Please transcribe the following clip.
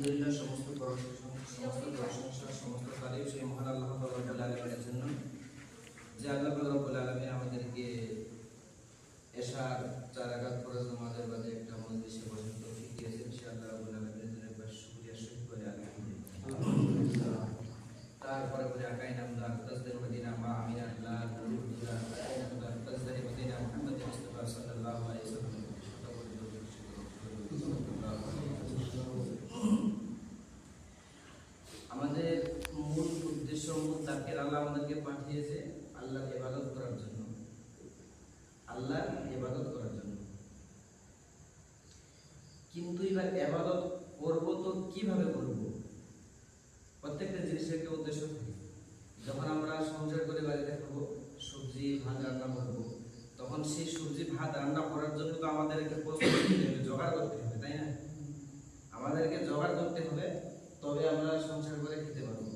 আলহামদুলিল্লাহ, সমস্ত প্রশংসা, সমস্ত তারিফ সেই মহান আল্লাহ রব্বুল আলামিনের জন্য, যে আল্লাহ রব্বুল আলামিন আমাদেরকে এশার 4 রাকাত ফরজ নামাজের বাদে একটা মজলিসে বসার তৌফিক দিয়েছেন। সে আল্লাহ রব্বুল আলামিনের জন্য একবার শুকরিয়া শরীফ করে আলহামদুলিল্লাহ। তারপরে বলে আকাই নামদার তাজদের মদিনা মা আমিনা আল্লাহ নুরুল্লাহ আকাই নামদার তাজদের মদিনা মুহাম্মদ মুস্তাফা সাল্লাল্লাহু আলাইহি ওয়াসাল্লাম। আমাদের মূল উদ্দেশ্য, মূল তাকের আল্লাহ আমাদেরকে পাঠিয়েছে আল্লাহর ইবাদত করার জন্য, আল্লাহর ইবাদত করার জন্য। কিন্তু এবার ইবাদত করব তো কিভাবে করব? প্রত্যেকটা জিনিসের একটা উদ্দেশ্য থাকে। যখন আমরা সংসার করে বাড়িতে খাবো, সবজি ভাত রান্না করবো, তখন সেই সবজি ভাত রান্না করার জন্য তো আমাদেরকে জোগাড় করতে হবে, তাই না? আমাদেরকে জোগাড় করতে হবে, তবে আমরা সংসার করে খেতে পারবো।